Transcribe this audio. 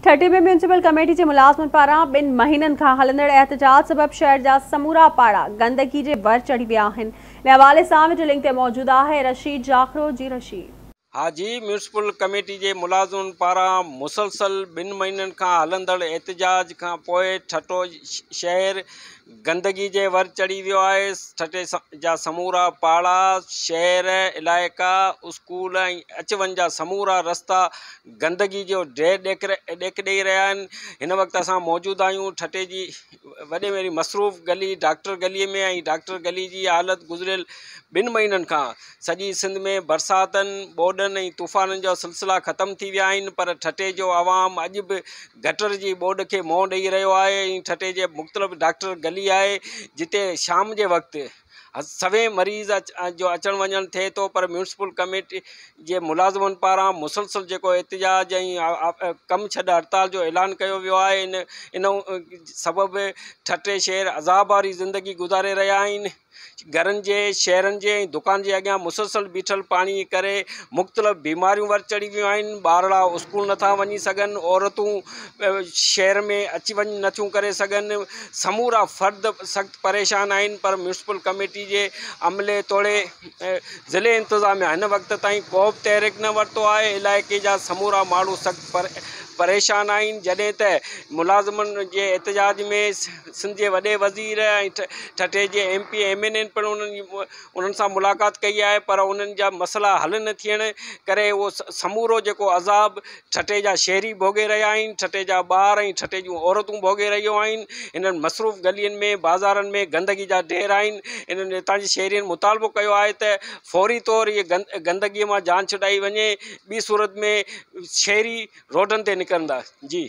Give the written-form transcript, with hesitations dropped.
ठटे में municipal committee के मुलाज़िमनि पारां 2 महीननि खां हलंदड़ एहतजाज सबब शहर जा समूरा पाड़ा गंदगी के वर चढ़ी विया आहिनि। इन हवाले सां विच लिंक ते मौजूद है रशीद जाखरो। जी रशीद। हाँ जी, म्यूनिसिपल कमेटी के मुलाज़िमनि पारां मुसलसल 2 महीननि खां हलंदड़ एहतजाज खां पोइ ठटो शहर गंदगी के वर चढ़ी वियो आहे। ठटे जा समूरा पाड़ा, शहर, इलाइक़ा, स्कूल ऐं अच वञ जा समूरा रस्ता गंदगी जो ढेर ॾेख ॾेई रहिया आहिनि। हिन वक़्तु असां मौजूद आहियूं ठटे जी वॾे में वॾी मसरूफ़ गली डॉक्टर गलीअ में। ऐं डॉक्टर गली जी हालत गुज़िरियल 2 महीननि खां सॼी सिंध में बरसातनि ॿोॾनि ऐं तूफ़ाननि जो सिलसिला ख़त्म थी विया आहिनि, पर ठटे जो आवाम अॼु बि गटर जी ॿोॾ खे मुंहुं ॾेई रहियो आहे। ऐं ठटे जे मुख़्तलिफ़ डॉक्टर गली आहे जिते शाम जे वक़्तु सवे मरीज़ जो अचण वञण थिए थो, पर म्यूनिसिपल कमेटी जे मुलाज़िमनि पारां मुसलसल जेको एहतजाज ऐं कमु छॾ हड़ताल जो ऐलान कयो वियो आहे। इन सबबि ठटे शहर अज़ाब वारी ज़िंदगी गुज़ारे रहिया आहिनि। घरनि जे, शहरनि जे ऐं दुकान जे अॻियां मुसलसल बीठल पाणी करे मुख़्तलिफ़ बीमारियूं वर चढ़ी वियूं आहिनि। ॿारड़ा स्कूल नथा वञी सघनि, औरतूं शहर में अची वञि नथियूं करे सघनि, समूरा फ़र्द सख़्तु परेशान आहिनि। पर म्यूनिसिपल कमेटी जे अमले तोड़े ज़िले इंतिज़ामिया हिन वक़्त ताईं को बि तहरीक न वरितो आहे। इलाइक़े जा समूरा माण्हू सख़्तु परेशान आहिनि। जॾहिं त मुलाज़िमनि जे एहतजाज में सिंध जे वॾे वज़ीर ऐं ठटे जे MP MNA पिणु उन्हनि सां मुलाक़ात कई आहे, पर उन्हनि जा मसइला हल न थियण करे उहो समूरो जेको अज़ाब ठटे जा शहरी भोॻे रहिया आहिनि, ठटे जा ॿार ऐं ठटे जूं औरतूं भोॻे रहियूं आहिनि। इन्हनि मसरूफ़ गलियुनि में, बाज़ारनि में गंदगी जा ढेर आहिनि। इन्हनि हितां जी शहरियुनि मुतालबो कयो आहे त फौरी तौरु इहे गंदगीअ मां जान छुॾाई वञे, ॿी सूरत में शहरी रोडनि ते निकिरंदा। जी।